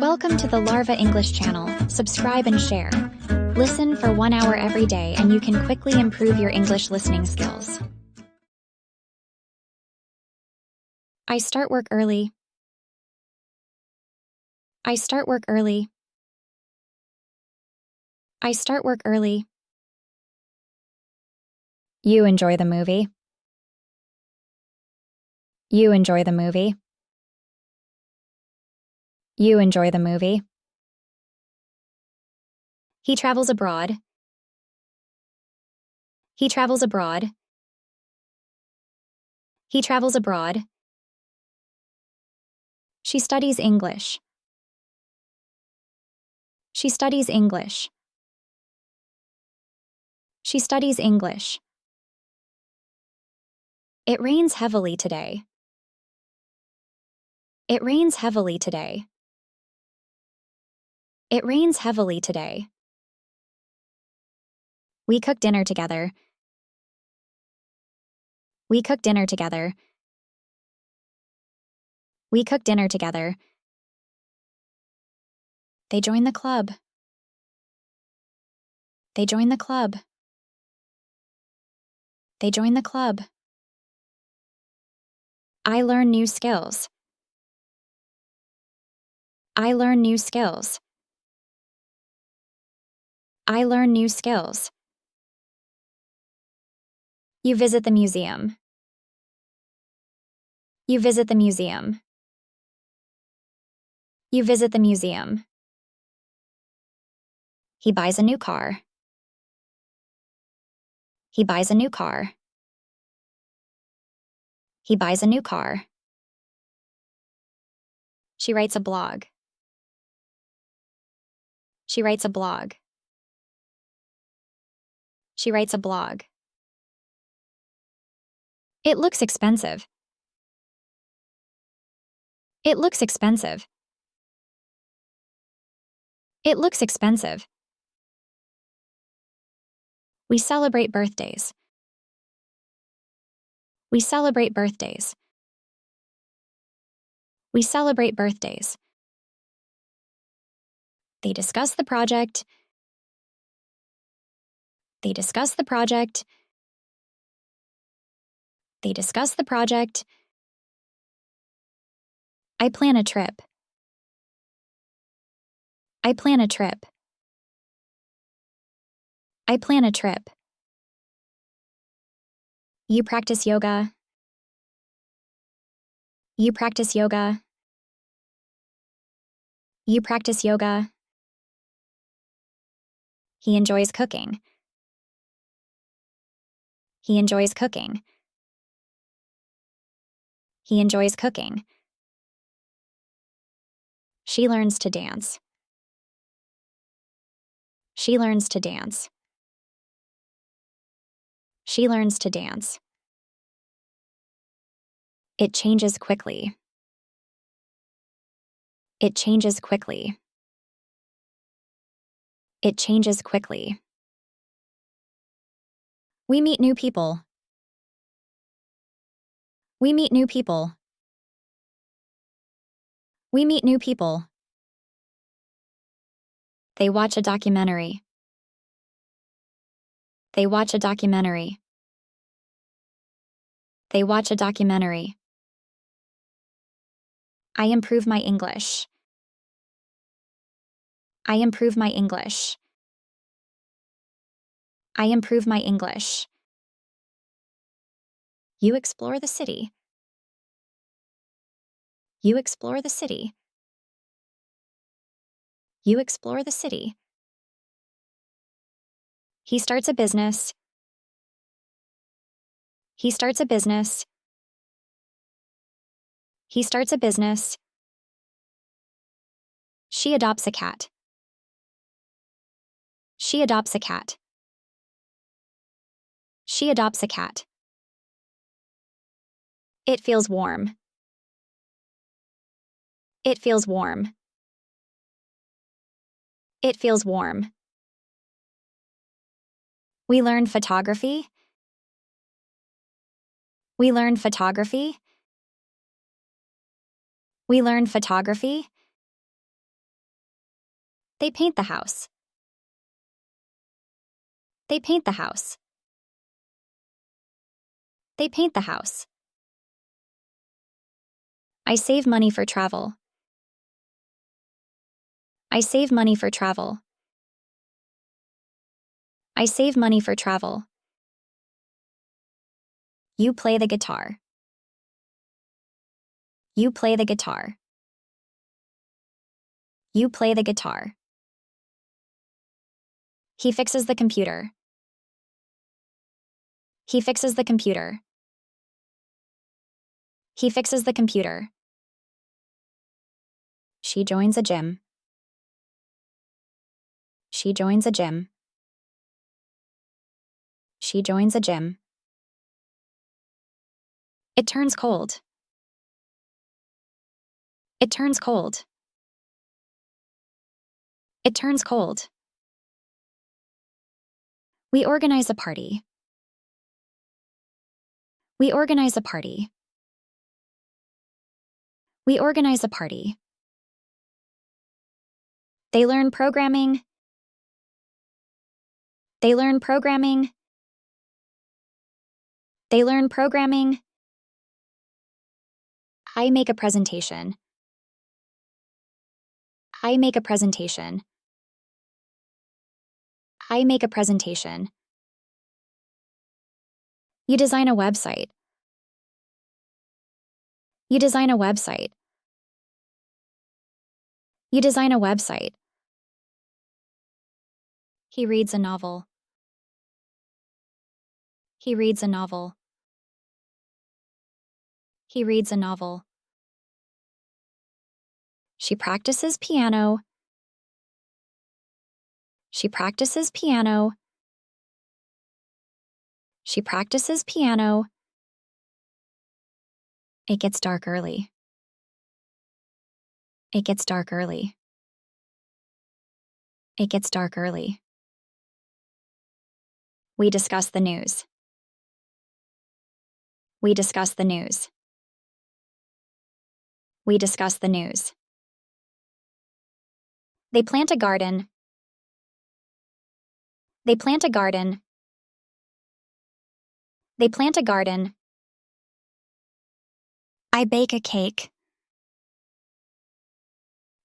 Welcome to the Larva English channel. Subscribe and share. Listen for 1 hour every day and you can quickly improve your English listening skills. I start work early. I start work early. I start work early. You enjoy the movie. You enjoy the movie. You enjoy the movie. He travels abroad. He travels abroad. He travels abroad. She studies English. She studies English. She studies English. It rains heavily today. It rains heavily today. It rains heavily today. We cook dinner together. We cook dinner together. We cook dinner together. They join the club. They join the club. They join the club. I learn new skills. I learn new skills. I learn new skills. You visit the museum. You visit the museum. You visit the museum. He buys a new car. He buys a new car. He buys a new car. She writes a blog. She writes a blog. She writes a blog. It looks expensive. It looks expensive. It looks expensive. We celebrate birthdays. We celebrate birthdays. We celebrate birthdays. They discuss the project. They discuss the project. They discuss the project. I plan a trip. I plan a trip. I plan a trip. You practice yoga. You practice yoga. You practice yoga. He enjoys cooking. He enjoys cooking. He enjoys cooking. She learns to dance. She learns to dance. She learns to dance. It changes quickly. It changes quickly. It changes quickly. We meet new people. We meet new people. We meet new people. They watch a documentary. They watch a documentary. They watch a documentary. I improve my English. I improve my English. I improve my English. You explore the city. You explore the city. You explore the city. He starts a business. He starts a business. He starts a business. She adopts a cat. She adopts a cat. She adopts a cat. It feels warm. It feels warm. It feels warm. We learn photography. We learn photography. We learn photography. They paint the house. They paint the house. They paint the house. I save money for travel. I save money for travel. I save money for travel. You play the guitar. You play the guitar. You play the guitar. He fixes the computer. He fixes the computer. He fixes the computer. She joins a gym. She joins a gym. She joins a gym. It turns cold. It turns cold. It turns cold. We organize a party. We organize a party. We organize a party. They learn programming. They learn programming. They learn programming. I make a presentation. I make a presentation. I make a presentation. You design a website. You design a website. You design a website. He reads a novel. He reads a novel. He reads a novel. She practices piano. She practices piano. She practices piano. It gets dark early. It gets dark early. It gets dark early. We discuss the news. We discuss the news. We discuss the news. They plant a garden. They plant a garden. They plant a garden. I bake a cake.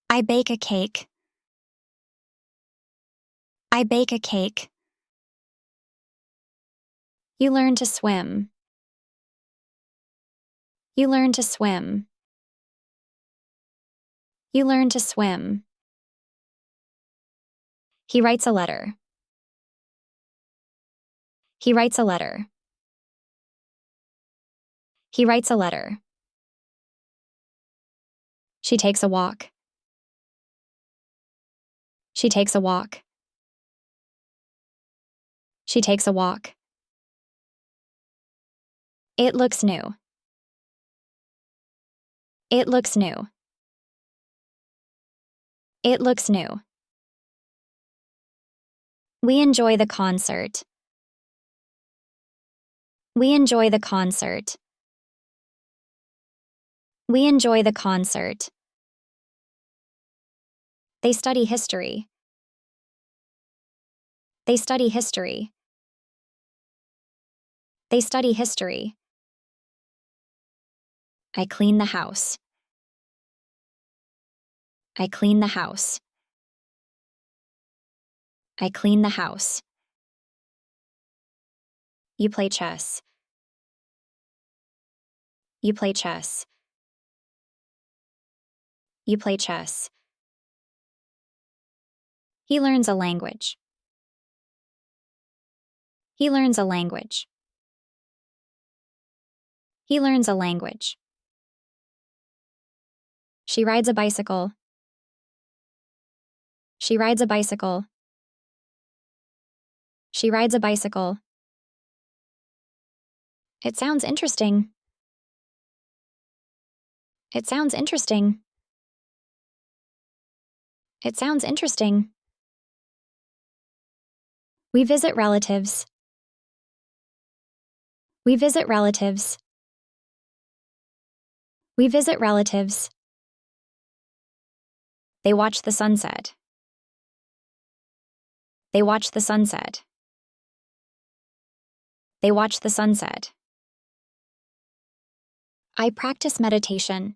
I bake a cake. I bake a cake. You learn to swim. You learn to swim. You learn to swim. He writes a letter. He writes a letter. He writes a letter. She takes a walk. She takes a walk. She takes a walk. It looks new. It looks new. It looks new. We enjoy the concert. We enjoy the concert. We enjoy the concert. They study history. They study history. They study history. I clean the house. I clean the house. I clean the house. You play chess. You play chess. You play chess. He learns a language. He learns a language. He learns a language. She rides a bicycle. She rides a bicycle. She rides a bicycle. It sounds interesting. It sounds interesting. It sounds interesting. We visit relatives. We visit relatives. We visit relatives. They watch the sunset. They watch the sunset. They watch the sunset. I practice meditation.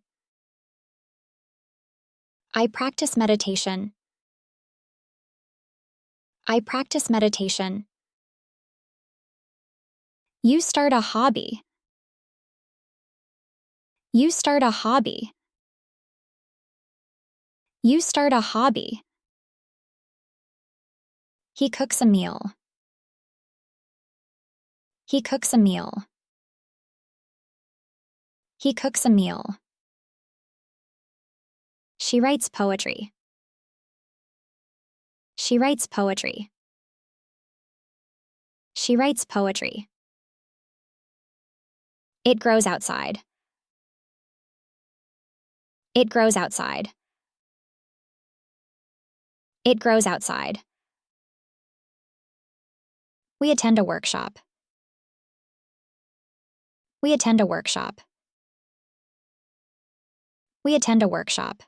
I practice meditation. I practice meditation. You start a hobby. You start a hobby. You start a hobby. He cooks a meal. He cooks a meal. He cooks a meal. She writes poetry. She writes poetry. She writes poetry. It grows outside. It grows outside. It grows outside. We attend a workshop. We attend a workshop. We attend a workshop.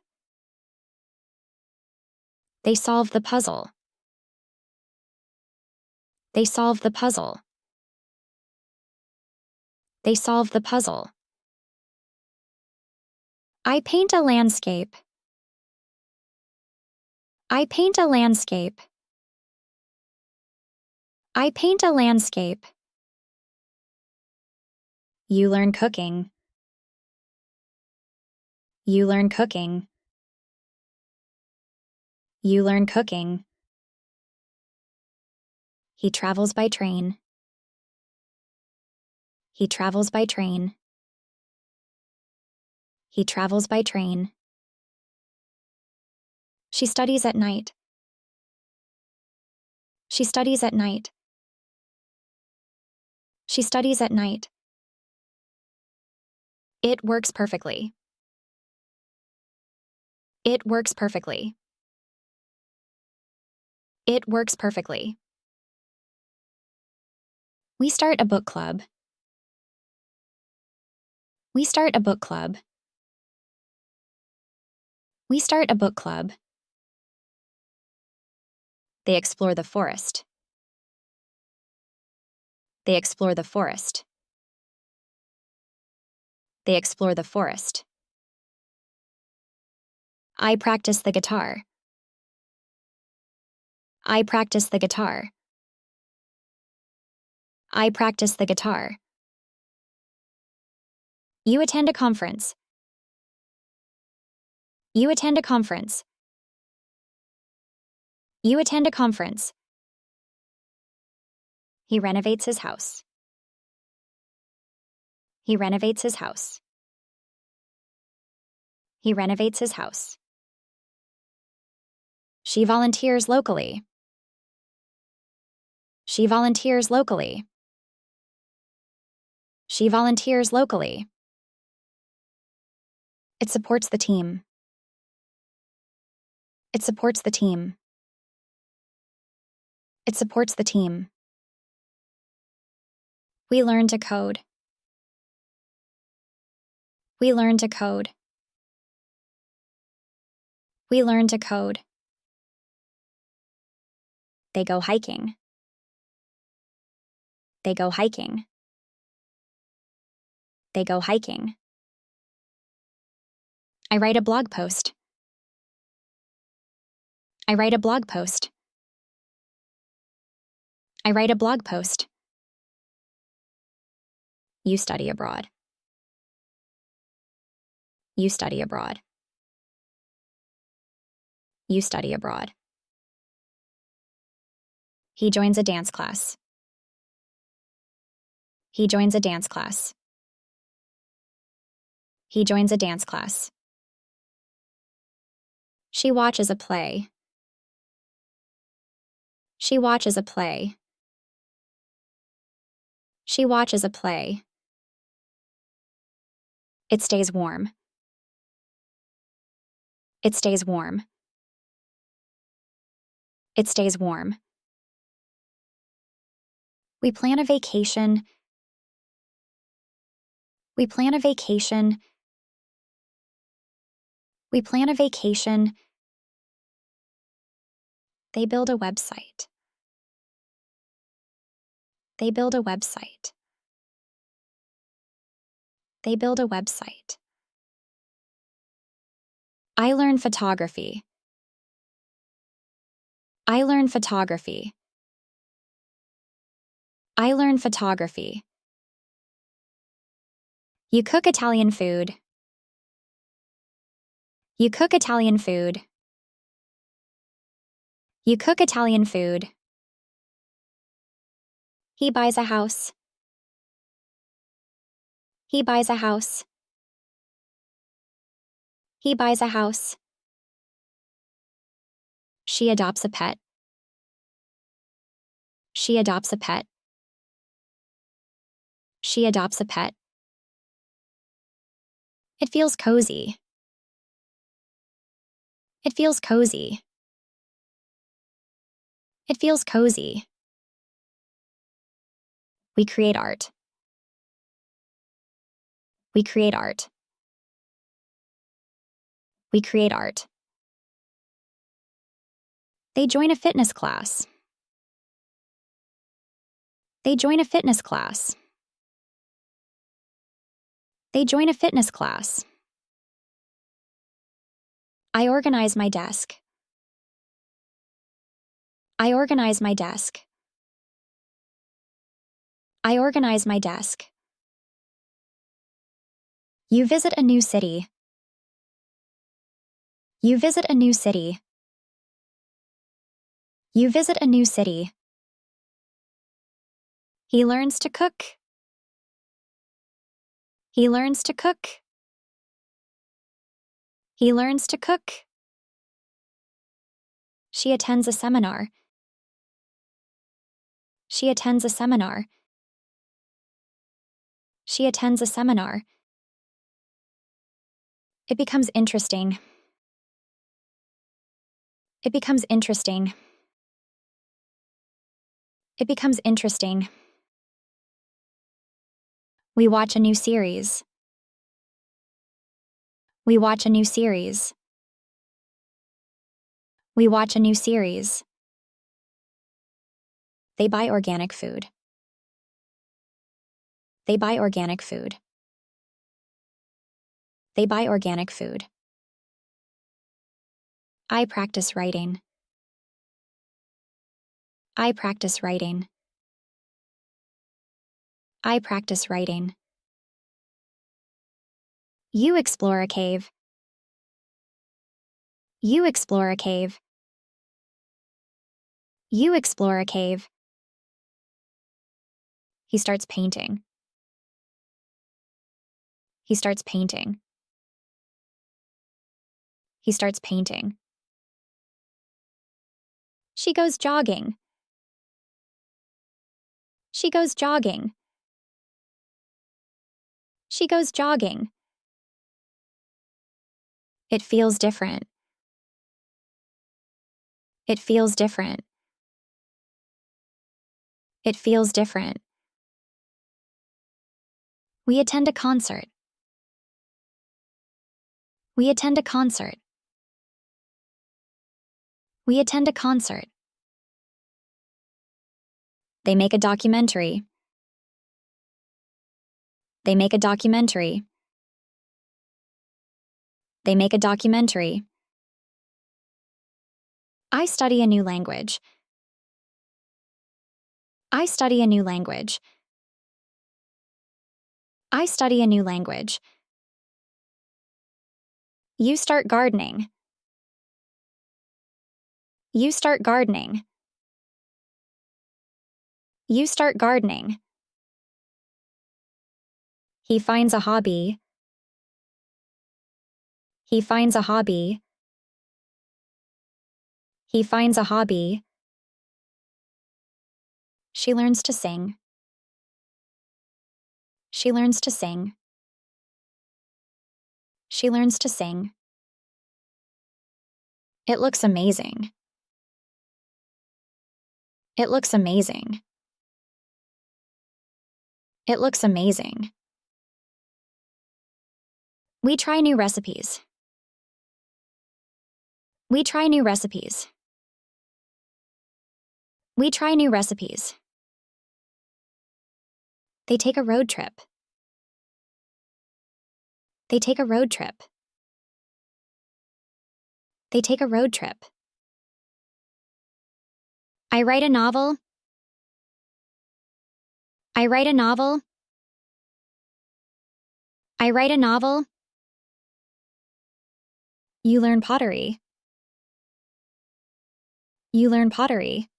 They solve the puzzle. They solve the puzzle. They solve the puzzle. I paint a landscape. I paint a landscape. I paint a landscape. You learn cooking. You learn cooking. You learn cooking. He travels by train. He travels by train. He travels by train. She studies at night. She studies at night. She studies at night. It works perfectly. It works perfectly. It works perfectly. We start a book club. We start a book club. We start a book club. They explore the forest. They explore the forest. They explore the forest. I practice the guitar. I practice the guitar. I practice the guitar. You attend a conference. You attend a conference. You attend a conference. He renovates his house. He renovates his house. He renovates his house. She volunteers locally. She volunteers locally. She volunteers locally. It supports the team. It supports the team. It supports the team. We learn to code. We learn to code. We learn to code. They go hiking. They go hiking. They go hiking. I write a blog post. I write a blog post. I write a blog post. You study abroad. You study abroad. You study abroad. He joins a dance class. He joins a dance class. He joins a dance class. She watches a play. She watches a play. She watches a play. It stays warm. It stays warm. It stays warm. We plan a vacation. We plan a vacation. We plan a vacation. They build a website. They build a website. They build a website. I learn photography. I learn photography. I learn photography. You cook Italian food. You cook Italian food. You cook Italian food. He buys a house. He buys a house. He buys a house. She adopts a pet. She adopts a pet. She adopts a pet. It feels cozy. It feels cozy. It feels cozy. We create art. We create art. We create art. They join a fitness class. They join a fitness class. They join a fitness class. I organize my desk. I organize my desk. I organize my desk. You visit a new city. You visit a new city. You visit a new city. He learns to cook. He learns to cook. He learns to cook. She attends a seminar. She attends a seminar. She attends a seminar. It becomes interesting. It becomes interesting. It becomes interesting. We watch a new series. We watch a new series. We watch a new series. They buy organic food. They buy organic food. They buy organic food. I practice writing. I practice writing. I practice writing. You explore a cave. You explore a cave. You explore a cave. He starts painting. He starts painting. He starts painting. She goes jogging. She goes jogging. She goes jogging. It feels different. It feels different. It feels different. We attend a concert. We attend a concert. We attend a concert. They make a documentary. They make a documentary. They make a documentary. I study a new language. I study a new language. I study a new language. You start gardening. You start gardening. You start gardening. He finds a hobby. He finds a hobby. He finds a hobby. She learns to sing. She learns to sing. She learns to sing. It looks amazing. It looks amazing. It looks amazing. We try new recipes. We try new recipes. We try new recipes. They take a road trip. They take a road trip. They take a road trip. I write a novel. I write a novel. I write a novel. You learn pottery. You learn pottery.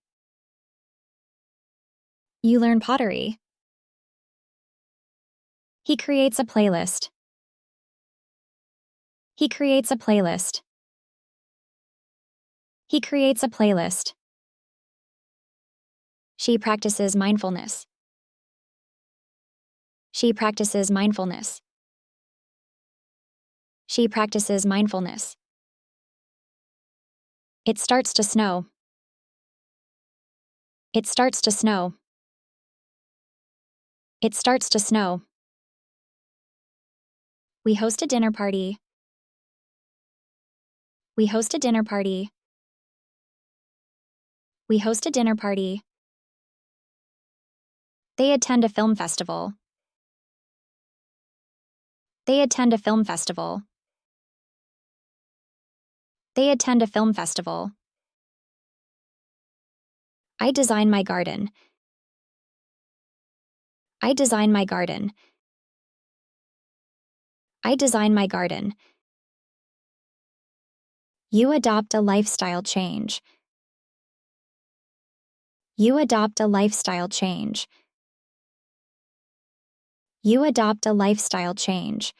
You learn pottery. He creates a playlist. He creates a playlist. He creates a playlist. She practices mindfulness. She practices mindfulness. She practices mindfulness. It starts to snow. It starts to snow. It starts to snow. We host a dinner party. We host a dinner party. We host a dinner party. They attend a film festival. They attend a film festival. They attend a film festival. I design my garden. I design my garden. I design my garden. You adopt a lifestyle change. You adopt a lifestyle change. You adopt a lifestyle change.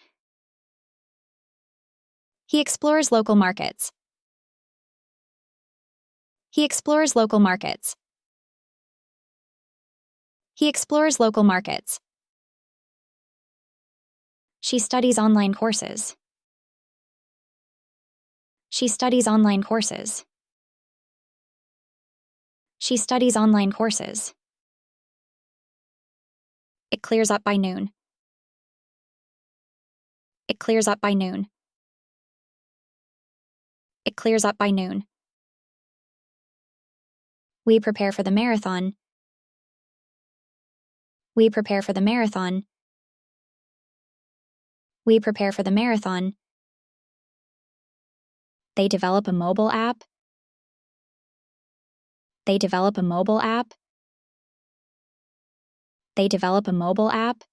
He explores local markets. He explores local markets. He explores local markets. She studies online courses. She studies online courses. She studies online courses. It clears up by noon. It clears up by noon. It clears up by noon. We prepare for the marathon. We prepare for the marathon. We prepare for the marathon. They develop a mobile app. They develop a mobile app. They develop a mobile app.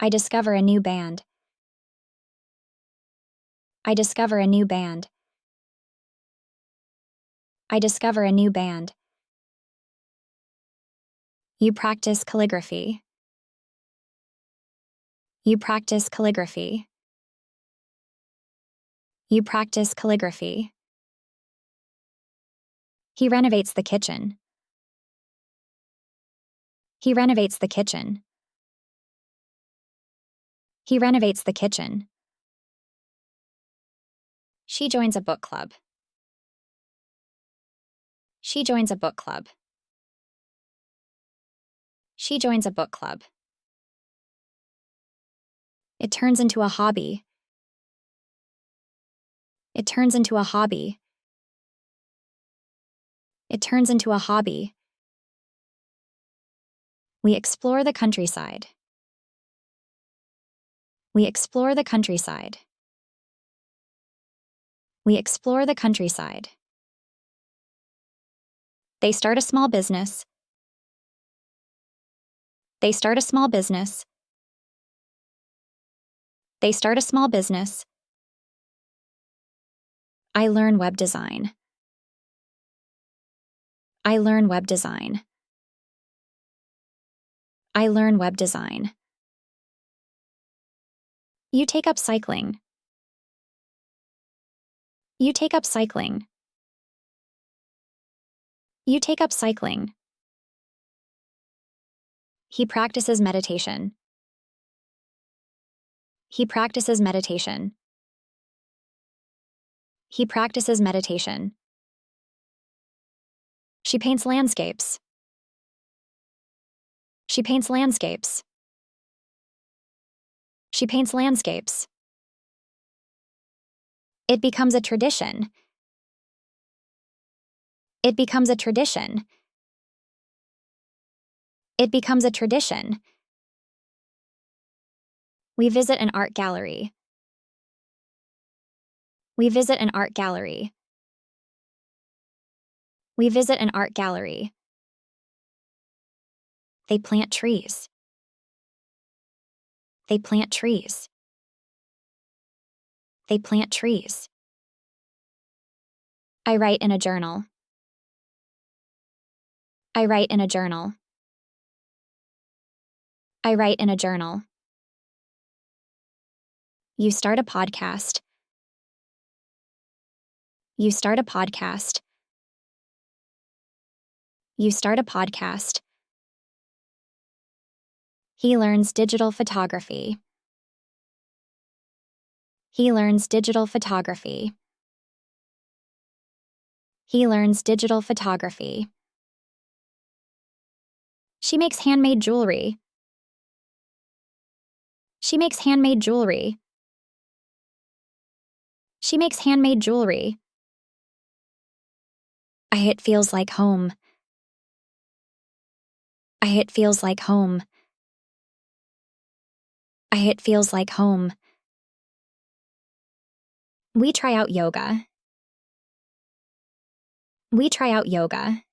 I discover a new band. I discover a new band. I discover a new band. You practice calligraphy. You practice calligraphy. You practice calligraphy. He renovates the kitchen. He renovates the kitchen. He renovates the kitchen. She joins a book club. She joins a book club. She joins a book club. It turns into a hobby. It turns into a hobby. It turns into a hobby. We explore the countryside. We explore the countryside. We explore the countryside. They start a small business. They start a small business. They start a small business. I learn web design. I learn web design. I learn web design. You take up cycling. You take up cycling. You take up cycling. He practices meditation. He practices meditation. He practices meditation. She paints landscapes. She paints landscapes. She paints landscapes. It becomes a tradition. It becomes a tradition. It becomes a tradition. We visit an art gallery. We visit an art gallery. We visit an art gallery. They plant trees. They plant trees. They plant trees. I write in a journal. I write in a journal. I write in a journal. You start a podcast. You start a podcast. You start a podcast. He learns digital photography. He learns digital photography. He learns digital photography. She makes handmade jewelry. She makes handmade jewelry. She makes handmade jewelry. It feels like home. It feels like home. It feels like home. We try out yoga. We try out yoga.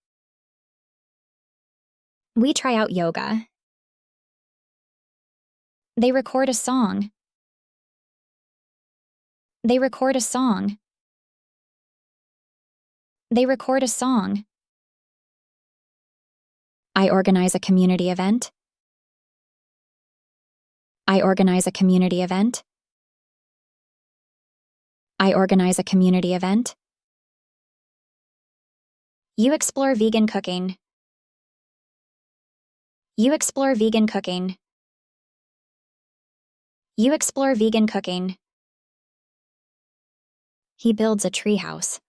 We try out yoga. They record a song. They record a song. They record a song. I organize a community event. I organize a community event. I organize a community event. You explore vegan cooking. You explore vegan cooking. You explore vegan cooking. He builds a treehouse.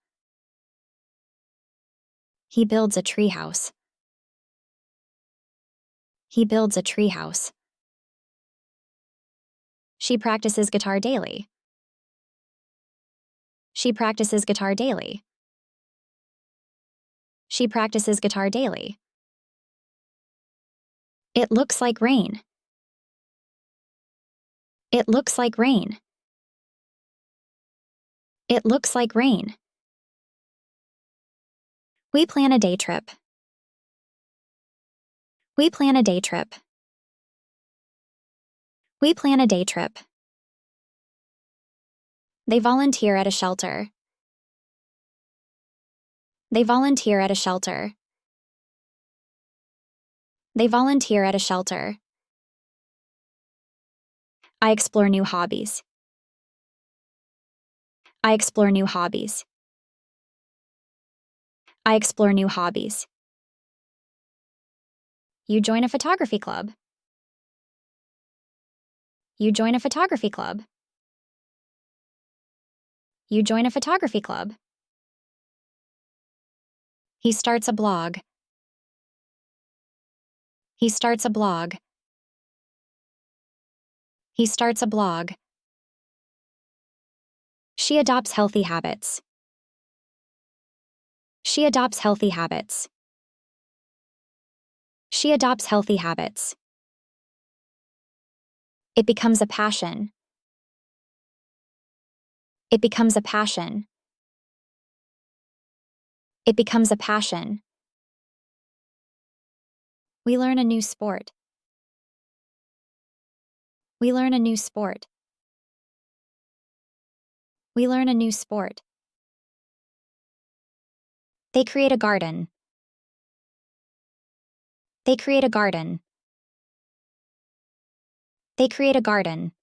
He builds a treehouse. He builds a treehouse. She practices guitar daily. She practices guitar daily. She practices guitar daily. It looks like rain. It looks like rain. It looks like rain. We plan a day trip. We plan a day trip. We plan a day trip. They volunteer at a shelter. They volunteer at a shelter. They volunteer at a shelter. I explore new hobbies. I explore new hobbies. I explore new hobbies. You join a photography club. You join a photography club. You join a photography club. He starts a blog. He starts a blog. He starts a blog. She adopts healthy habits. She adopts healthy habits. She adopts healthy habits. It becomes a passion. It becomes a passion. It becomes a passion. We learn a new sport. We learn a new sport. We learn a new sport. They create a garden. They create a garden. They create a garden.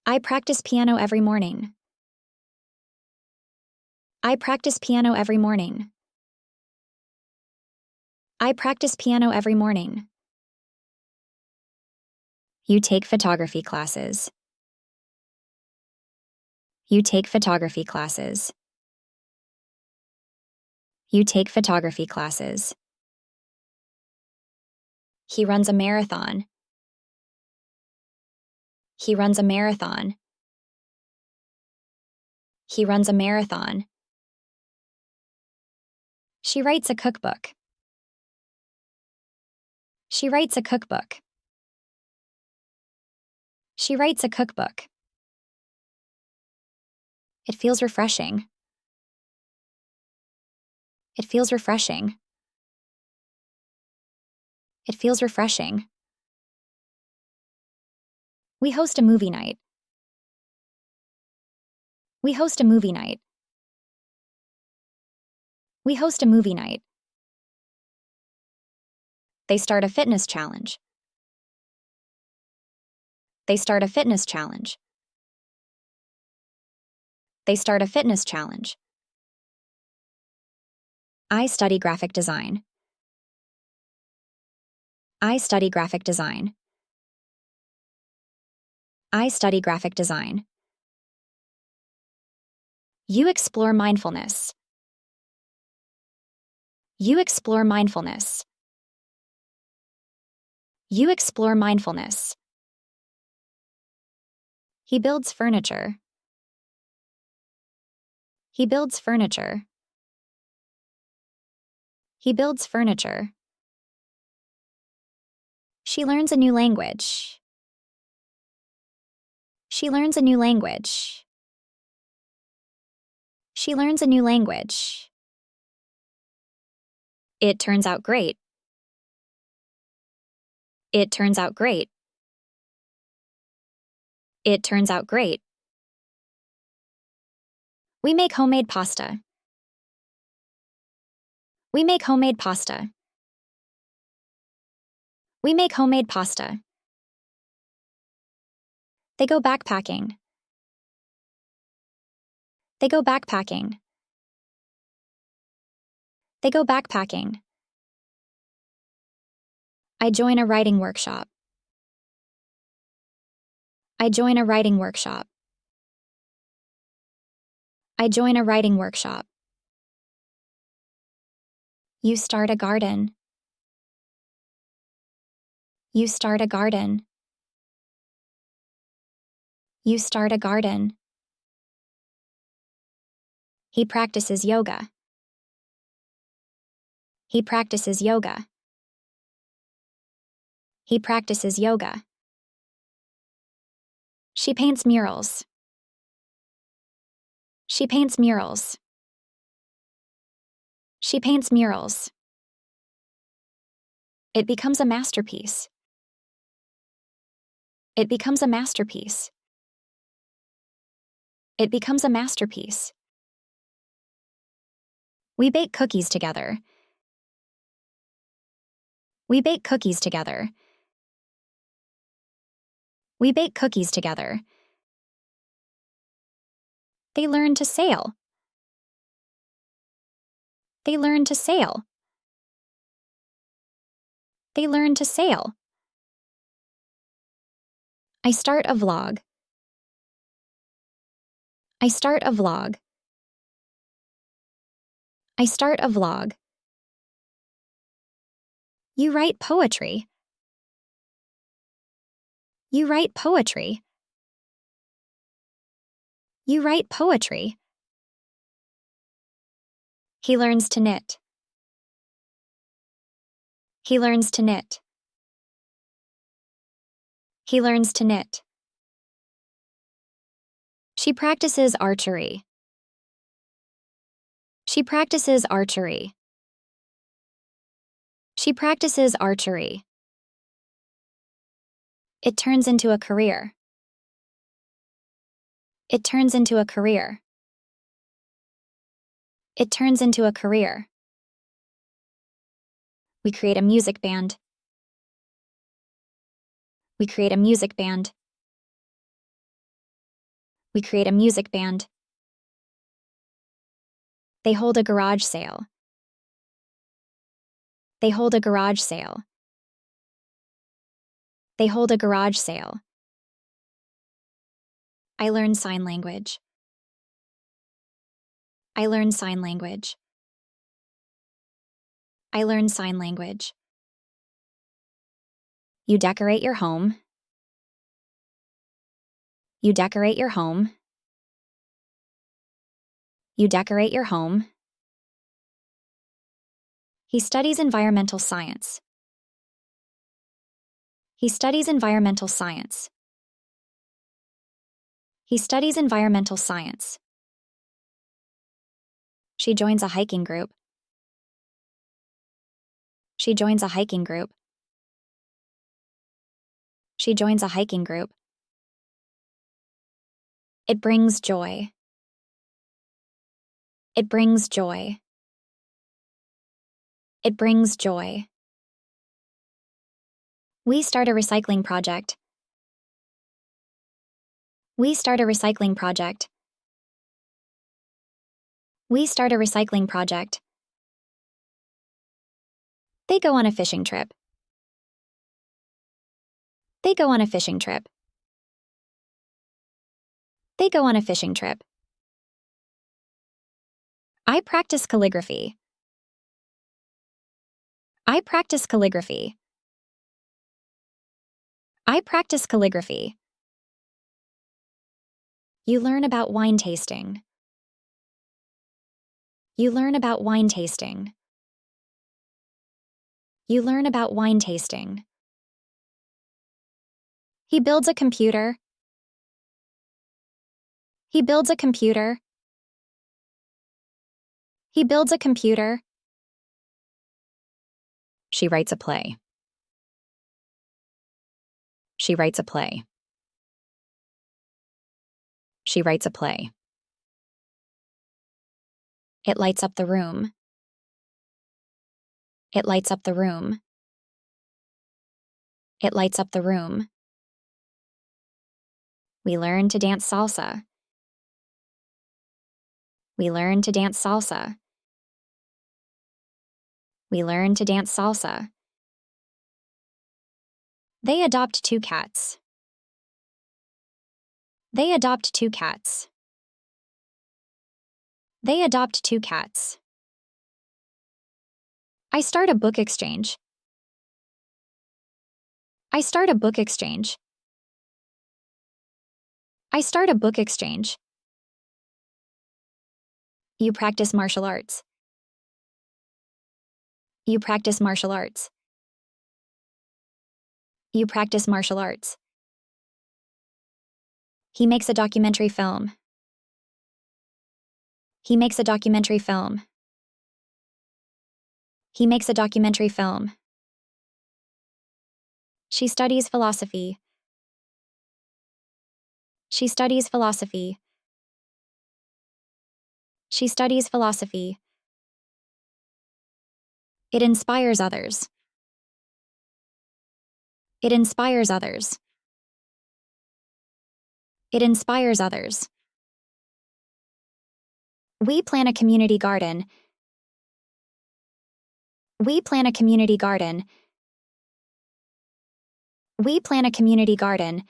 I practice piano every morning. I practice piano every morning. I practice piano every morning. You take photography classes. You take photography classes. You take photography classes. He runs a marathon. He runs a marathon. He runs a marathon. She writes a cookbook. She writes a cookbook. She writes a cookbook. It feels refreshing. It feels refreshing. It feels refreshing. We host a movie night. We host a movie night. We host a movie night. They start a fitness challenge. They start a fitness challenge. They start a fitness challenge. I study graphic design. I study graphic design. I study graphic design. You explore mindfulness. You explore mindfulness. You explore mindfulness. He builds furniture. He builds furniture. He builds furniture. She learns a new language. She learns a new language. She learns a new language. It turns out great. It turns out great. It turns out great. We make homemade pasta. We make homemade pasta. We make homemade pasta. They go backpacking. They go backpacking. They go backpacking. I join a writing workshop. I join a writing workshop. I join a writing workshop. You start a garden. You start a garden. You start a garden. He practices yoga. He practices yoga. He practices yoga. She paints murals. She paints murals. She paints murals. It becomes a masterpiece. It becomes a masterpiece. It becomes a masterpiece. We bake cookies together. We bake cookies together. We bake cookies together. They learn to sail. They learn to sail. They learn to sail. I start a vlog. I start a vlog. I start a vlog. You write poetry. You write poetry. You write poetry. He learns to knit. He learns to knit. He learns to knit. She practices archery. She practices archery. She practices archery. It turns into a career. It turns into a career. It turns into a career. We create a music band. We create a music band. We create a music band. They hold a garage sale. They hold a garage sale. They hold a garage sale. I learn sign language. I learn sign language. I learn sign language. You decorate your home. You decorate your home. You decorate your home. He studies environmental science. He studies environmental science. He studies environmental science. She joins a hiking group. She joins a hiking group. She joins a hiking group. It brings joy. It brings joy. It brings joy. We start a recycling project. We start a recycling project. We start a recycling project. They go on a fishing trip. They go on a fishing trip. They go on a fishing trip. I practice calligraphy. I practice calligraphy. I practice calligraphy. You learn about wine tasting. You learn about wine tasting. You learn about wine tasting. He builds a computer. He builds a computer. He builds a computer. She writes a play. She writes a play. She writes a play. It lights up the room. It lights up the room. It lights up the room. We learn to dance salsa. We learn to dance salsa. We learn to dance salsa. They adopt 2 cats. They adopt 2 cats. They adopt 2 cats. I start a book exchange. I start a book exchange. I start a book exchange. You practice martial arts. You practice martial arts. You practice martial arts. He makes a documentary film. He makes a documentary film. He makes a documentary film. She studies philosophy. She studies philosophy. She studies philosophy. It inspires others. It inspires others. It inspires others. We plan a community garden. We plan a community garden. We plan a community garden.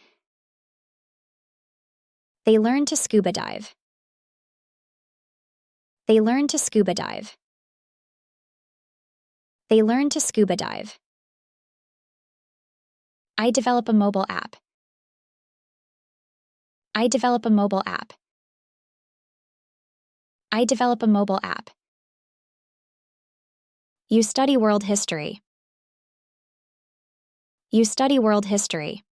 They learn to scuba dive. They learn to scuba dive. They learn to scuba dive. I develop a mobile app. I develop a mobile app. I develop a mobile app. You study world history. You study world history.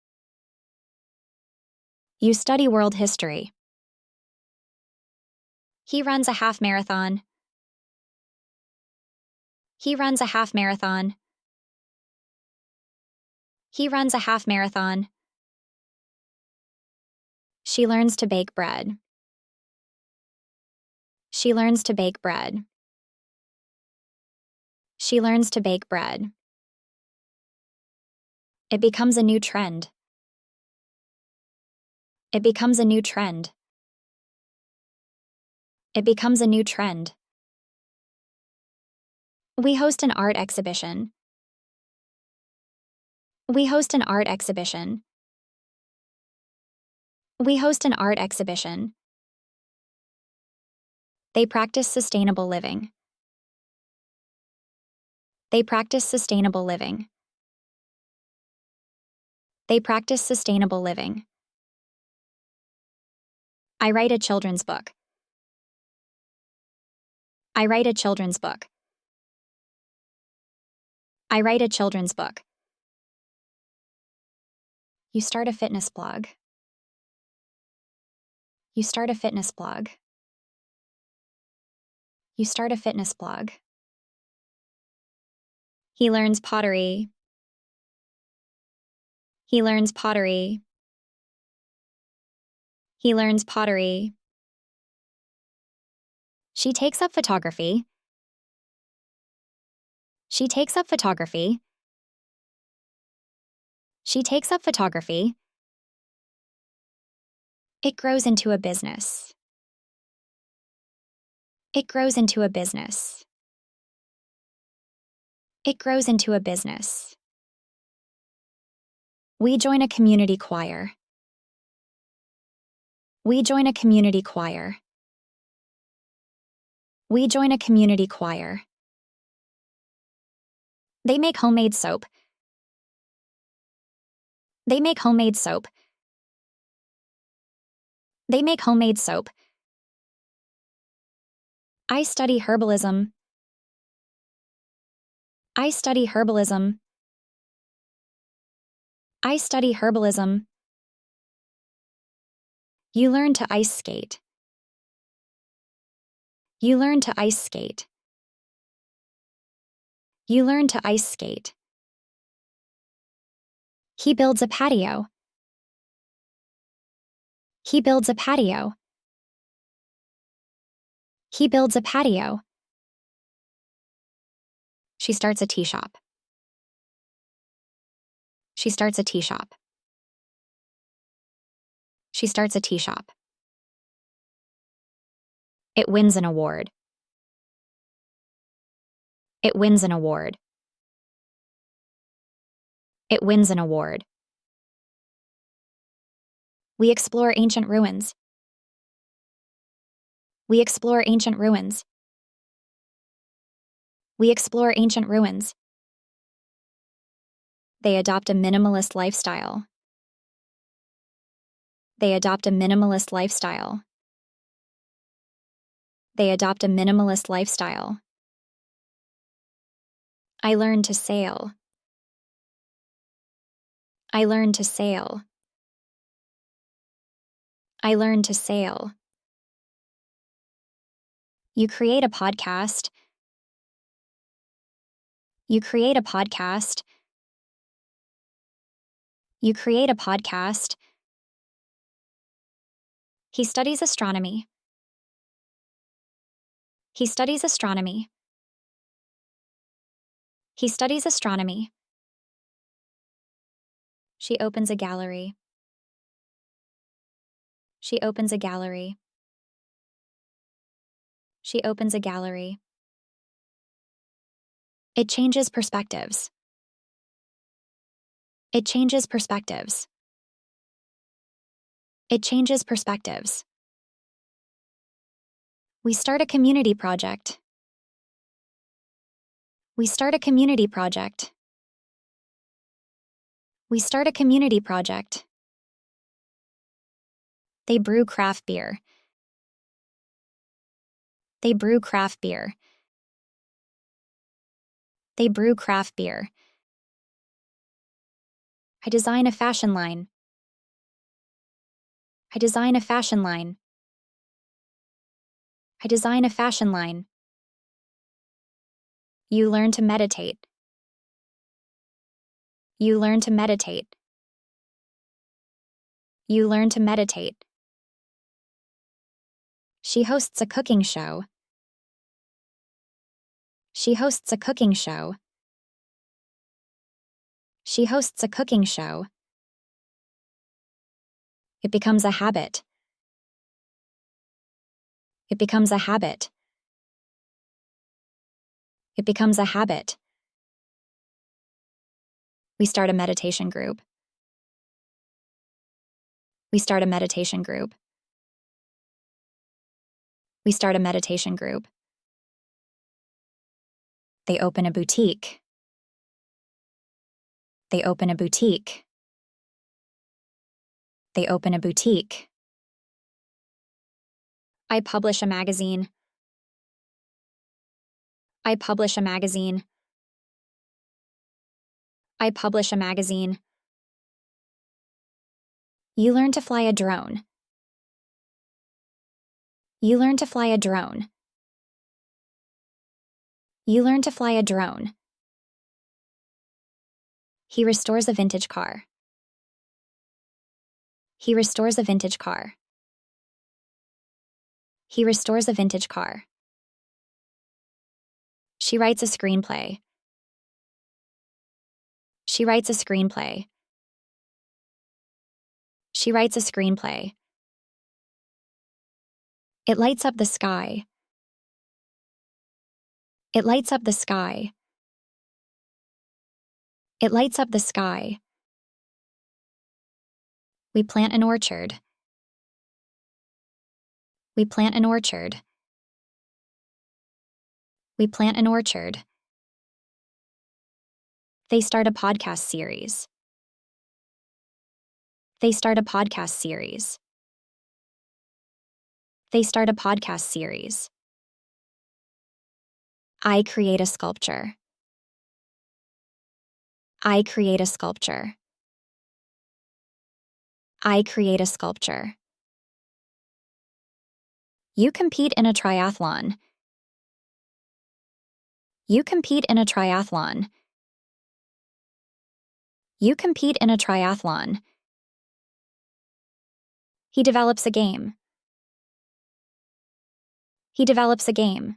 You study world history. He runs a half marathon. He runs a half marathon. He runs a half marathon. She learns to bake bread. She learns to bake bread. She learns to bake bread. It becomes a new trend. It becomes a new trend. It becomes a new trend. We host an art exhibition. We host an art exhibition. We host an art exhibition. They practice sustainable living. They practice sustainable living. They practice sustainable living. I write a children's book. I write a children's book. I write a children's book. You start a fitness blog. You start a fitness blog. You start a fitness blog. He learns pottery. He learns pottery. He learns pottery. She takes up photography. She takes up photography. She takes up photography. It grows into a business. It grows into a business. It grows into a business. We join a community choir. We join a community choir. We join a community choir. They make homemade soap. They make homemade soap. They make homemade soap. I study herbalism. I study herbalism. I study herbalism. You learn to ice skate. You learn to ice skate. You learn to ice skate. He builds a patio. He builds a patio. He builds a patio. She starts a tea shop. She starts a tea shop. She starts a tea shop. It wins an award. It wins an award. It wins an award. We explore ancient ruins. We explore ancient ruins. We explore ancient ruins. They adopt a minimalist lifestyle. They adopt a minimalist lifestyle. They adopt a minimalist lifestyle. I learned to sail. I learned to sail. I learned to sail. You create a podcast. You create a podcast. You create a podcast. He studies astronomy. He studies astronomy. He studies astronomy. She opens a gallery. She opens a gallery. She opens a gallery. It changes perspectives. It changes perspectives. It changes perspectives. We start a community project. We start a community project. We start a community project. They brew craft beer. They brew craft beer. They brew craft beer. I design a fashion line. I design a fashion line. I design a fashion line. You learn to meditate. You learn to meditate. You learn to meditate. She hosts a cooking show. She hosts a cooking show. She hosts a cooking show. It becomes a habit. It becomes a habit. It becomes a habit. We start a meditation group. We start a meditation group. We start a meditation group. They open a boutique. They open a boutique. They open a boutique. I publish a magazine. I publish a magazine. I publish a magazine. You learn to fly a drone. You learn to fly a drone. You learn to fly a drone. He restores a vintage car. He restores a vintage car. He restores a vintage car. She writes a screenplay. She writes a screenplay. She writes a screenplay. It lights up the sky. It lights up the sky. It lights up the sky. We plant an orchard. We plant an orchard. We plant an orchard. They start a podcast series. They start a podcast series. They start a podcast series. I create a sculpture. I create a sculpture. I create a sculpture. You compete in a triathlon. You compete in a triathlon. You compete in a triathlon. He develops a game. He develops a game.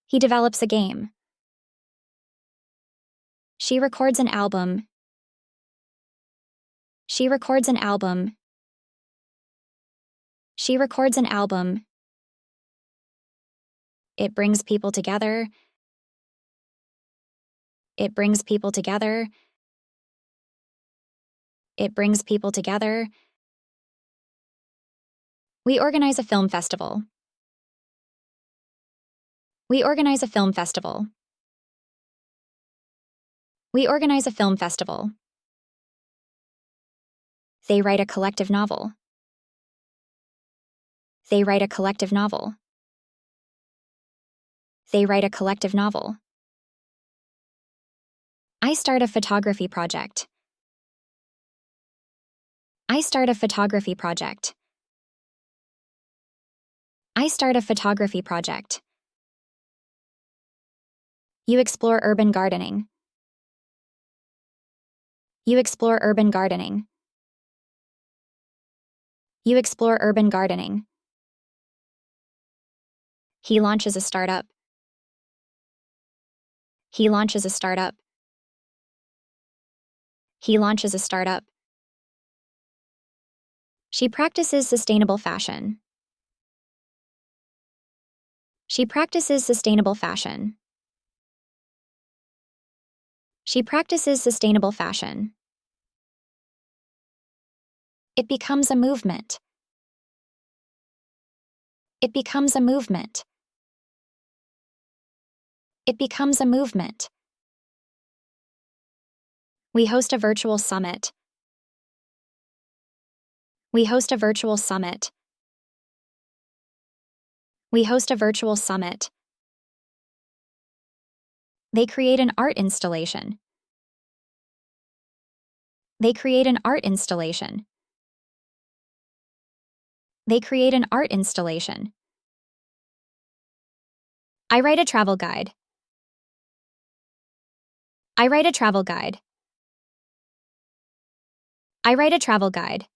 He develops a game. She records an album. She records an album. She records an album. It brings people together. It brings people together. It brings people together. We organize a film festival. We organize a film festival. We organize a film festival. They write a collective novel. They write a collective novel. They write a collective novel. I start a photography project. I start a photography project. I start a photography project. You explore urban gardening. You explore urban gardening. You explore urban gardening. He launches a startup. He launches a startup. He launches a startup. She practices sustainable fashion. She practices sustainable fashion. She practices sustainable fashion. It becomes a movement. It becomes a movement. It becomes a movement. We host a virtual summit. We host a virtual summit. We host a virtual summit. They create an art installation. They create an art installation. They create an art installation. I write a travel guide. I write a travel guide. I write a travel guide.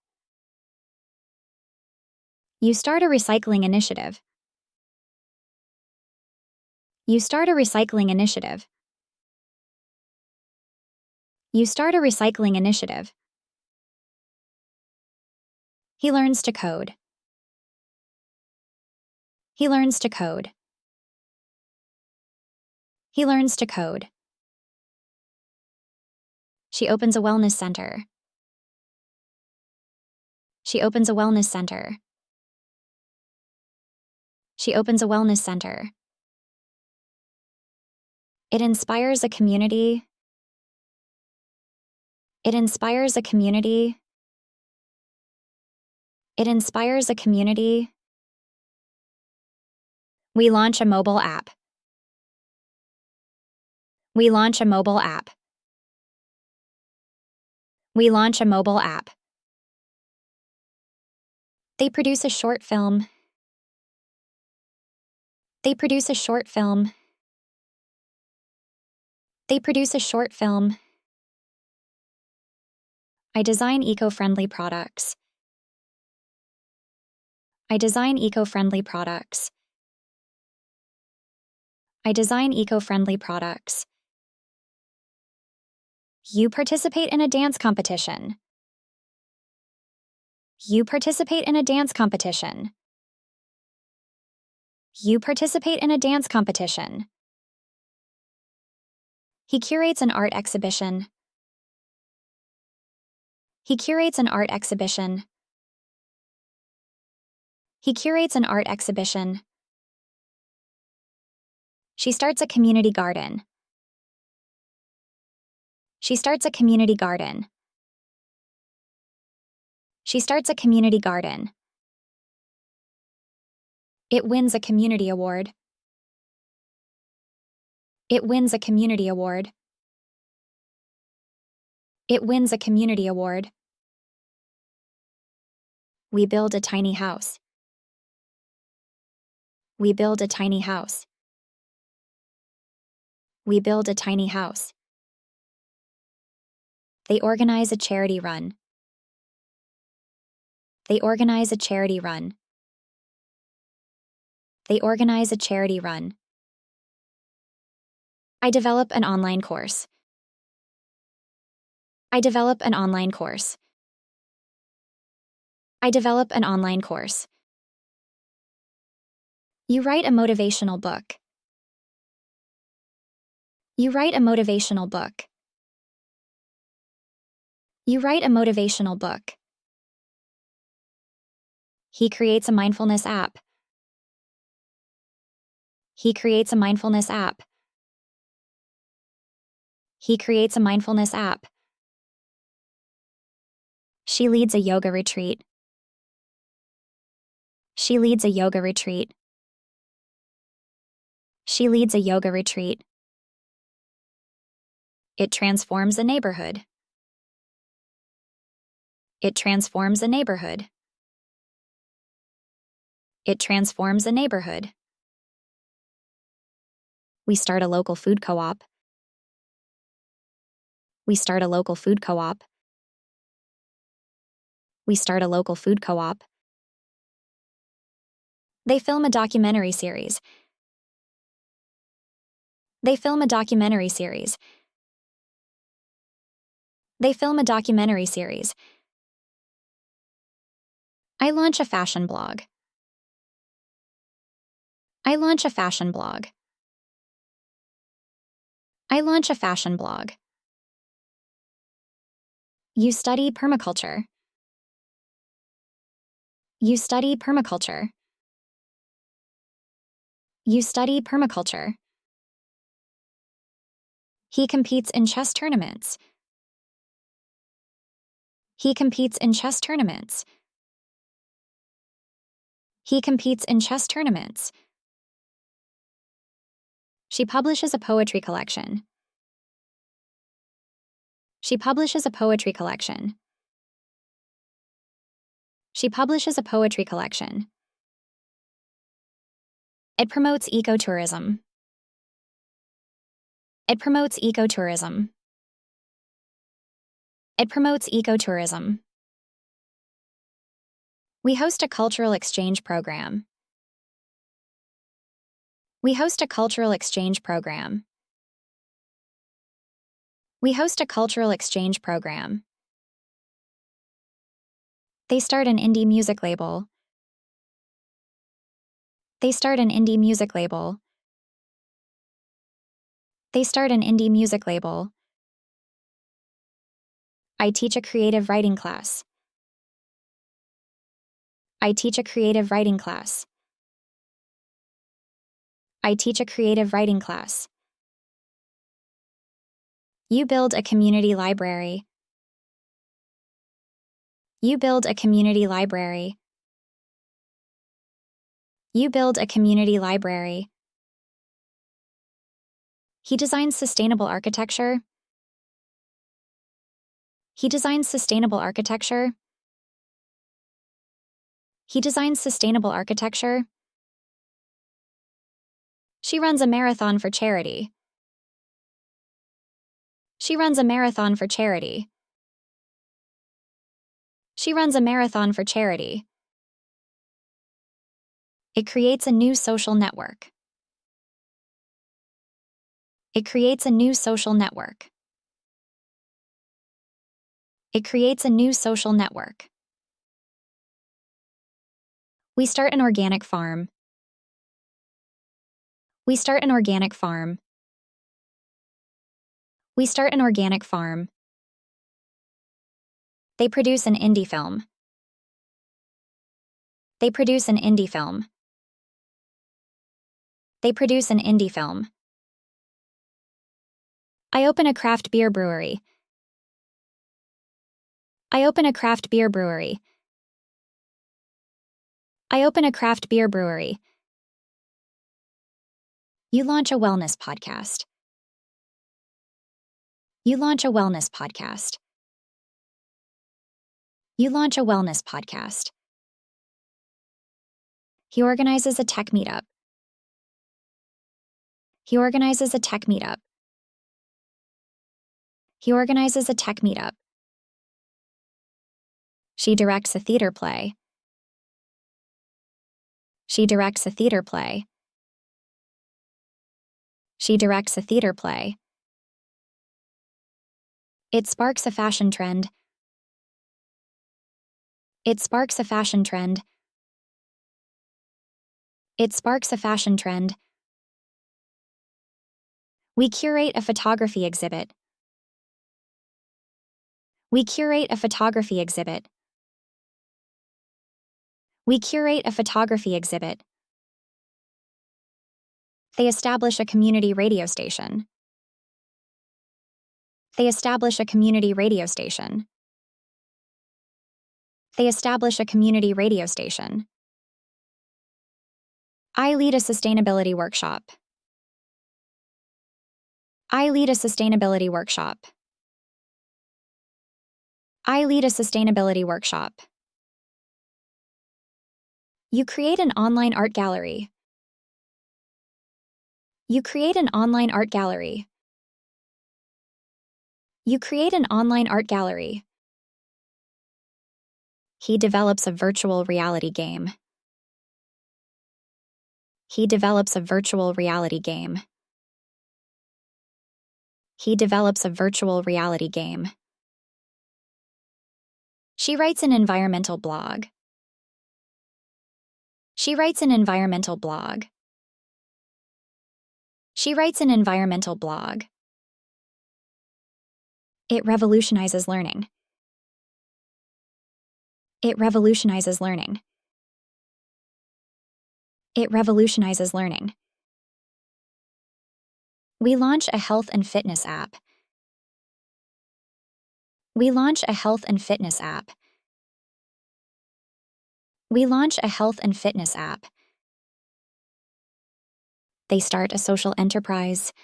You start a recycling initiative. You start a recycling initiative. You start a recycling initiative. He learns to code. He learns to code. He learns to code. She opens a wellness center. She opens a wellness center. She opens a wellness center. It inspires a community. It inspires a community. It inspires a community. We launch a mobile app. We launch a mobile app. We launch a mobile app. They produce a short film. They produce a short film. They produce a short film. I design eco-friendly products. I design eco-friendly products. I design eco-friendly products. You participate in a dance competition. You participate in a dance competition. You participate in a dance competition. He curates an art exhibition. He curates an art exhibition. He curates an art exhibition. She starts a community garden. She starts a community garden. She starts a community garden. It wins a community award. It wins a community award. It wins a community award. We build a tiny house. We build a tiny house. We build a tiny house. They organize a charity run. They organize a charity run. They organize a charity run. I develop an online course. I develop an online course. I develop an online course. You write a motivational book. You write a motivational book. You write a motivational book. He creates a mindfulness app. He creates a mindfulness app. He creates a mindfulness app. She leads a yoga retreat. She leads a yoga retreat. She leads a yoga retreat. It transforms a neighborhood. It transforms a neighborhood. It transforms a neighborhood. We start a local food co-op. We start a local food co-op. We start a local food co-op. They film a documentary series. They film a documentary series. They film a documentary series. I launch a fashion blog. I launch a fashion blog. I launch a fashion blog. You study permaculture. You study permaculture. You study permaculture. He competes in chess tournaments. He competes in chess tournaments. He competes in chess tournaments. She publishes a poetry collection. She publishes a poetry collection. She publishes a poetry collection. It promotes ecotourism. It promotes ecotourism. It promotes ecotourism. We host a cultural exchange program. We host a cultural exchange program. We host a cultural exchange program. They start an indie music label. They start an indie music label. They start an indie music label. I teach a creative writing class. I teach a creative writing class. I teach a creative writing class. You build a community library. You build a community library. You build a community library. He designs sustainable architecture. He designs sustainable architecture. He designs sustainable architecture. She runs a marathon for charity. She runs a marathon for charity. She runs a marathon for charity. It creates a new social network. It creates a new social network. It creates a new social network. We start an organic farm. We start an organic farm. We start an organic farm. They produce an indie film. They produce an indie film. They produce an indie film. I open a craft beer brewery. I open a craft beer brewery. I open a craft beer brewery. You launch a wellness podcast. You launch a wellness podcast. You launch a wellness podcast. He organizes a tech meetup. He organizes a tech meetup. He organizes a tech meetup. She directs a theater play. She directs a theater play. She directs a theater play. It sparks a fashion trend. It sparks a fashion trend. It sparks a fashion trend. We curate a photography exhibit. We curate a photography exhibit. We curate a photography exhibit. They establish a community radio station. They establish a community radio station. They establish a community radio station. I lead a sustainability workshop. I lead a sustainability workshop. I lead a sustainability workshop. You create an online art gallery. You create an online art gallery. You create an online art gallery. He develops a virtual reality game. He develops a virtual reality game. He develops a virtual reality game. She writes an environmental blog. She writes an environmental blog. She writes an environmental blog. It revolutionizes learning. It revolutionizes learning. It revolutionizes learning. We launch a health and fitness app. We launch a health and fitness app. We launch a health and fitness app. They start a social enterprise.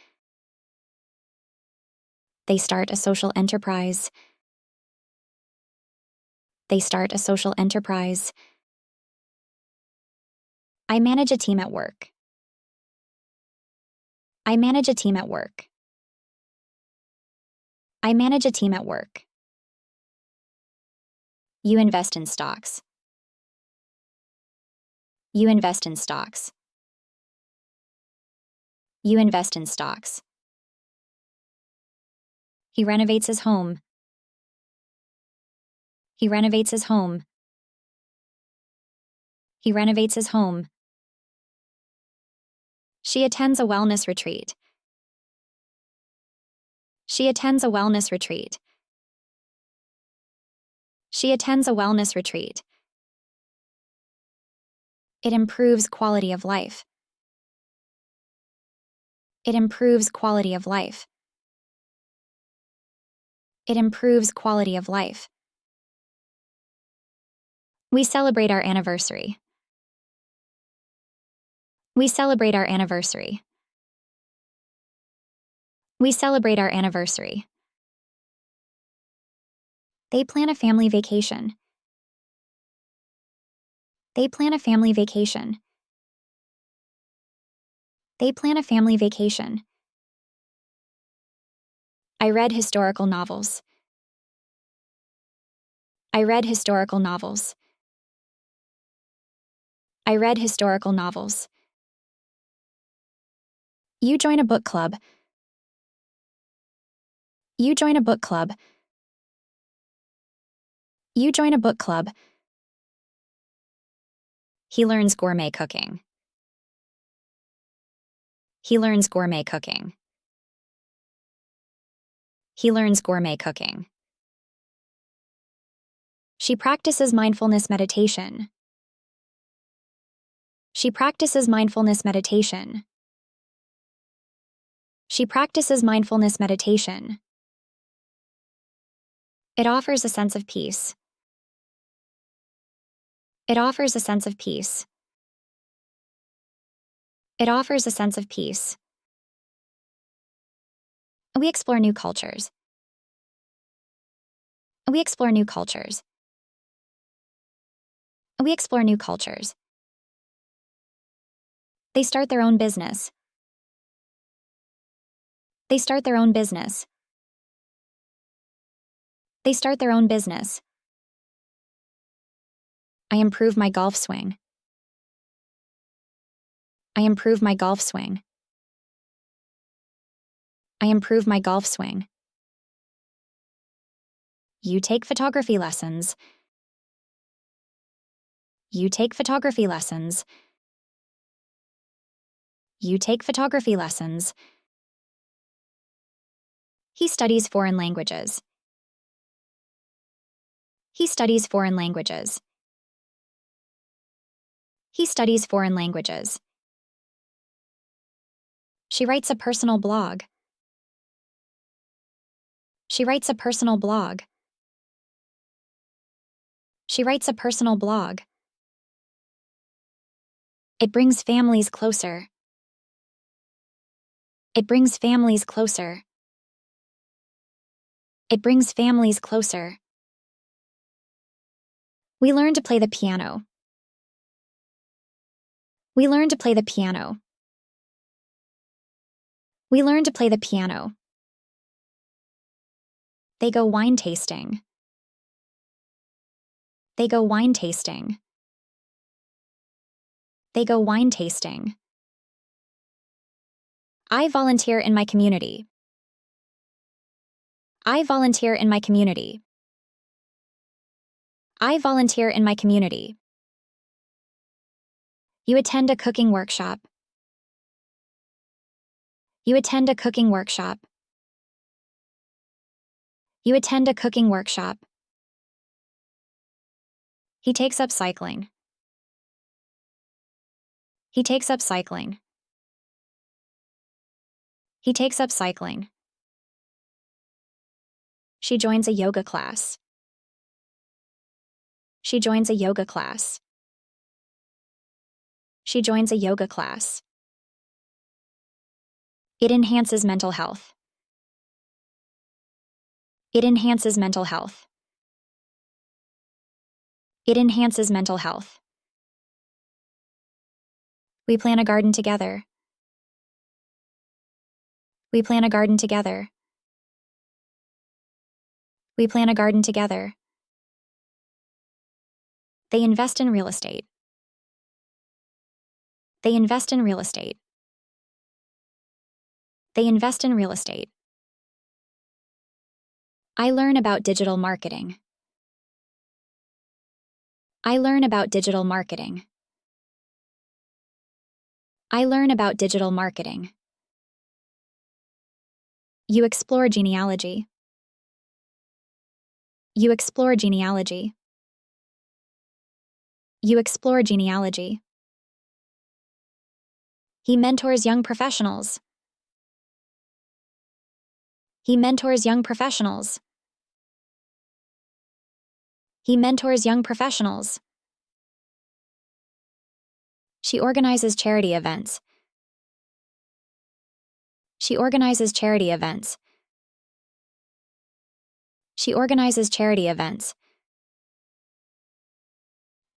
They start a social enterprise. They start a social enterprise. I manage a team at work. I manage a team at work. I manage a team at work. You invest in stocks. You invest in stocks. You invest in stocks. He renovates his home. He renovates his home. He renovates his home. She attends a wellness retreat. She attends a wellness retreat. She attends a wellness retreat. It improves quality of life. It improves quality of life. It improves quality of life. We celebrate our anniversary. We celebrate our anniversary. We celebrate our anniversary. They plan a family vacation. They plan a family vacation. They plan a family vacation. I read historical novels. I read historical novels. I read historical novels. You join a book club. You join a book club. You join a book club. He learns gourmet cooking. He learns gourmet cooking. He learns gourmet cooking. She practices mindfulness meditation. She practices mindfulness meditation. She practices mindfulness meditation. It offers a sense of peace. It offers a sense of peace. It offers a sense of peace. We explore new cultures. We explore new cultures. We explore new cultures. They start their own business. They start their own business. They start their own business. I improve my golf swing. I improve my golf swing. I improve my golf swing. You take photography lessons. You take photography lessons. You take photography lessons. He studies foreign languages. He studies foreign languages. He studies foreign languages. She writes a personal blog. She writes a personal blog. She writes a personal blog. It brings families closer. It brings families closer. It brings families closer. We learn to play the piano. We learn to play the piano. We learn to play the piano. They go wine tasting. They go wine tasting. They go wine tasting. I volunteer in my community. I volunteer in my community. I volunteer in my community. You attend a cooking workshop. You attend a cooking workshop. You attend a cooking workshop. He takes up cycling. He takes up cycling. He takes up cycling. She joins a yoga class. She joins a yoga class. She joins a yoga class. It enhances mental health. It enhances mental health. It enhances mental health. We plan a garden together. We plan a garden together. We plan a garden together. They invest in real estate. They invest in real estate. They invest in real estate. I learn about digital marketing. I learn about digital marketing. I learn about digital marketing. You explore genealogy. You explore genealogy. You explore genealogy. He mentors young professionals. He mentors young professionals. He mentors young professionals. She organizes charity events. She organizes charity events. She organizes charity events.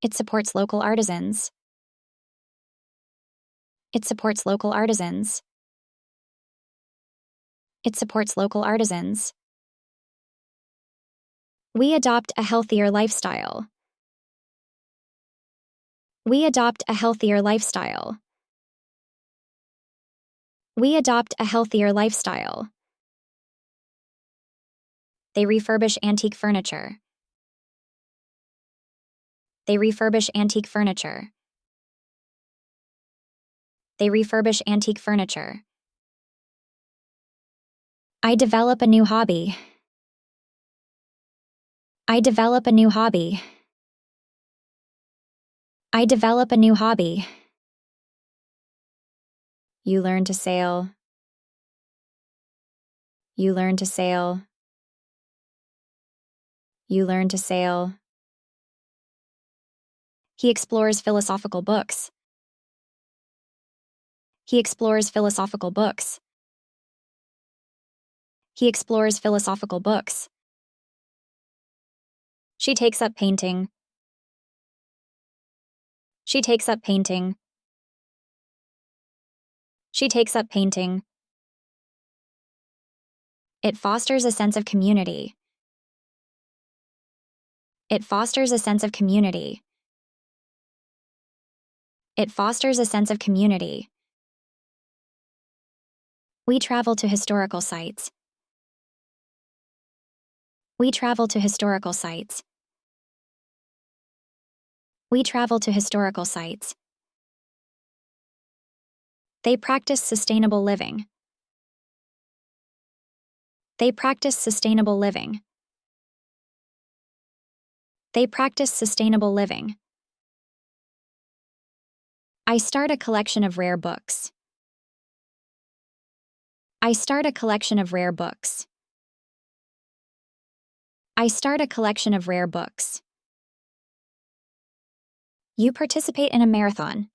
It supports local artisans. It supports local artisans. It supports local artisans. We adopt a healthier lifestyle. We adopt a healthier lifestyle. We adopt a healthier lifestyle. They refurbish antique furniture. They refurbish antique furniture. They refurbish antique furniture. I develop a new hobby. I develop a new hobby. I develop a new hobby. You learn to sail. You learn to sail. You learn to sail. He explores philosophical books. He explores philosophical books. He explores philosophical books. She takes up painting. She takes up painting. She takes up painting. It fosters a sense of community. It fosters a sense of community. It fosters a sense of community. We travel to historical sites. We travel to historical sites. We travel to historical sites. They practice sustainable living. They practice sustainable living. They practice sustainable living. I start a collection of rare books. I start a collection of rare books. I start a collection of rare books. You participate in a marathon.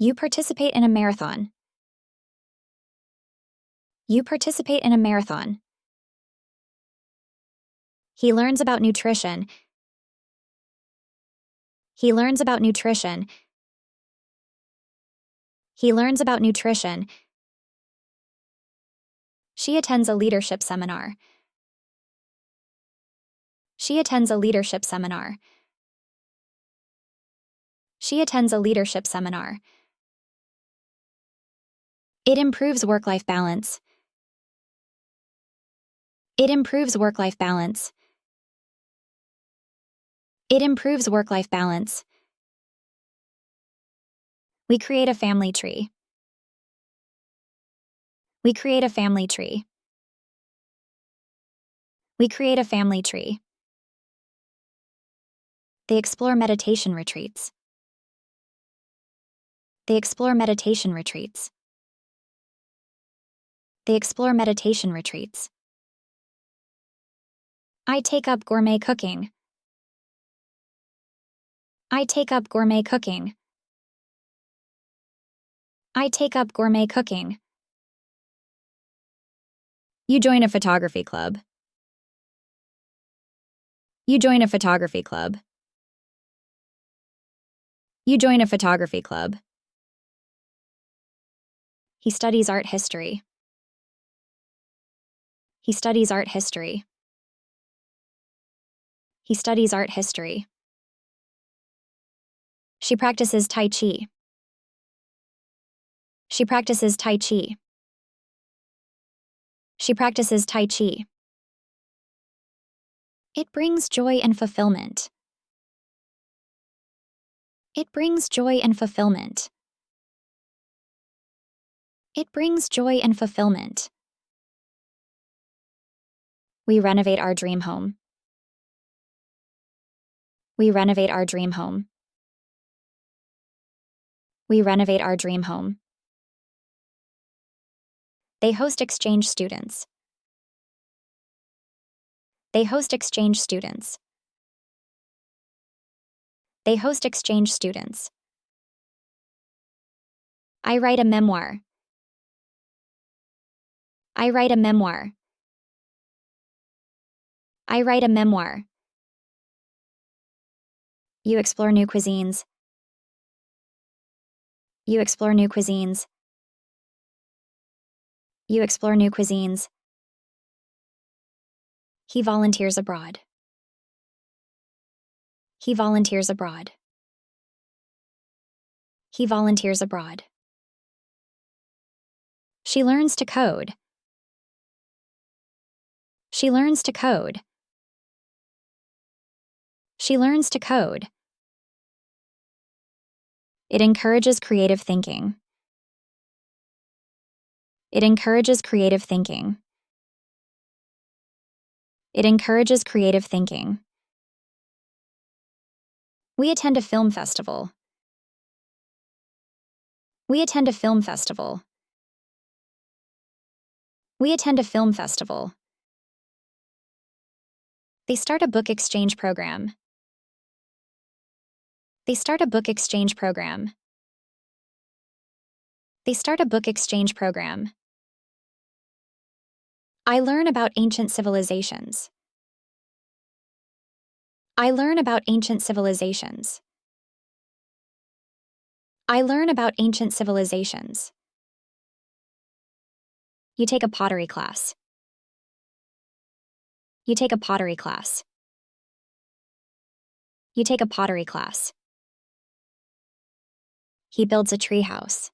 You participate in a marathon. You participate in a marathon. He learns about nutrition. He learns about nutrition. He learns about nutrition. She attends a leadership seminar. She attends a leadership seminar. She attends a leadership seminar. It improves work-life balance. It improves work-life balance. It improves work-life balance. We create a family tree. We create a family tree. We create a family tree. They explore meditation retreats. They explore meditation retreats. They explore meditation retreats. I take up gourmet cooking. I take up gourmet cooking. I take up gourmet cooking. You join a photography club. You join a photography club. You join a photography club. He studies art history. He studies art history. He studies art history. She practices Tai Chi. She practices Tai Chi. She practices Tai Chi. It brings joy and fulfillment. It brings joy and fulfillment. It brings joy and fulfillment. We renovate our dream home. We renovate our dream home. We renovate our dream home. They host exchange students. They host exchange students. They host exchange students. I write a memoir. I write a memoir. I write a memoir. You explore new cuisines. You explore new cuisines. You explore new cuisines. He volunteers abroad. He volunteers abroad. He volunteers abroad. She learns to code. She learns to code. She learns to code. It encourages creative thinking. It encourages creative thinking. It encourages creative thinking. We attend a film festival. We attend a film festival. We attend a film festival. They start a book exchange program. They start a book exchange program. They start a book exchange program. I learn about ancient civilizations. I learn about ancient civilizations. I learn about ancient civilizations. You take a pottery class. You take a pottery class. You take a pottery class. He builds a treehouse.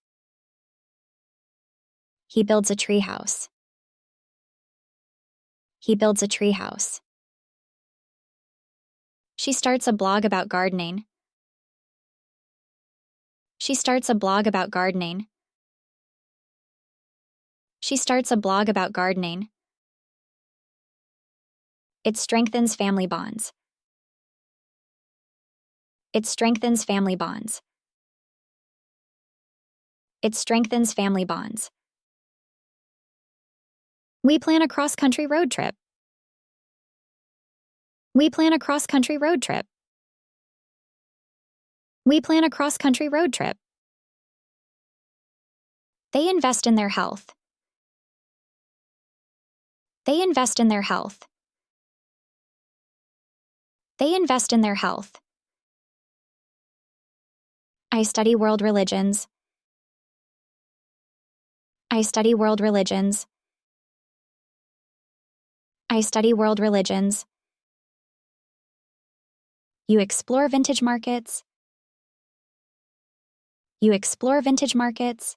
He builds a treehouse. He builds a treehouse. She starts a blog about gardening. She starts a blog about gardening. She starts a blog about gardening. It strengthens family bonds. It strengthens family bonds. It strengthens family bonds. We plan a cross-country road trip. We plan a cross-country road trip. We plan a cross-country road trip. They invest in their health. They invest in their health. They invest in their health. I study world religions. I study world religions. I study world religions. You explore vintage markets. You explore vintage markets.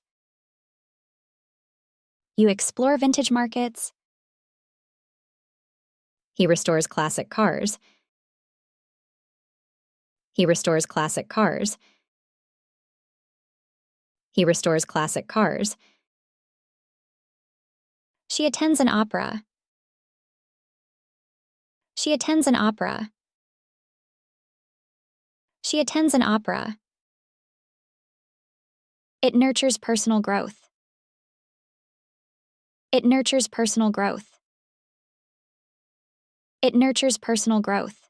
You explore vintage markets. He restores classic cars. He restores classic cars. He restores classic cars. She attends an opera. She attends an opera. She attends an opera. It nurtures personal growth. It nurtures personal growth. It nurtures personal growth.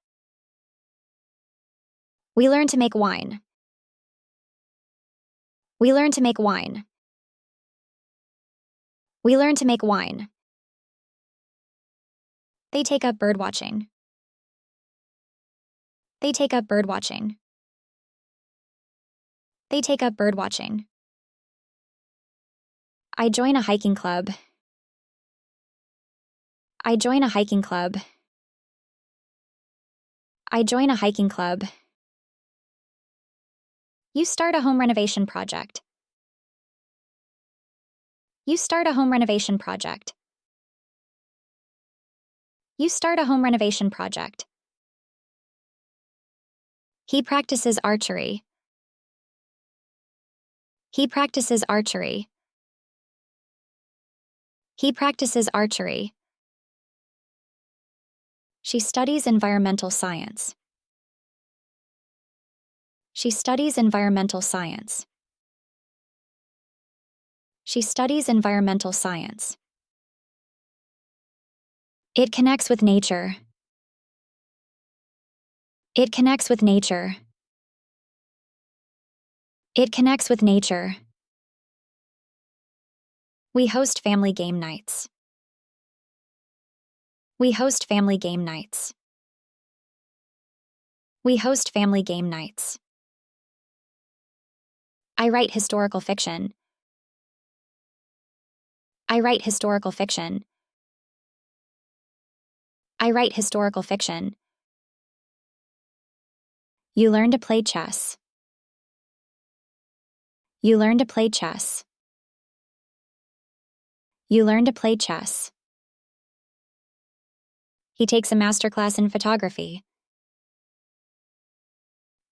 We learn to make wine. We learn to make wine. We learn to make wine. They take up birdwatching. They take up birdwatching. They take up birdwatching. I join a hiking club. I join a hiking club. I join a hiking club. You start a home renovation project. You start a home renovation project. You start a home renovation project. He practices archery. He practices archery. He practices archery. She studies environmental science. She studies environmental science. She studies environmental science. It connects with nature. It connects with nature. It connects with nature. We host family game nights. We host family game nights. We host family game nights. I write historical fiction. I write historical fiction. I write historical fiction. You learn to play chess. You learn to play chess. You learn to play chess. He takes a masterclass in photography.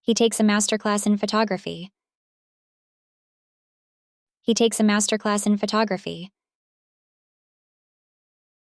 He takes a masterclass in photography. He takes a masterclass in photography.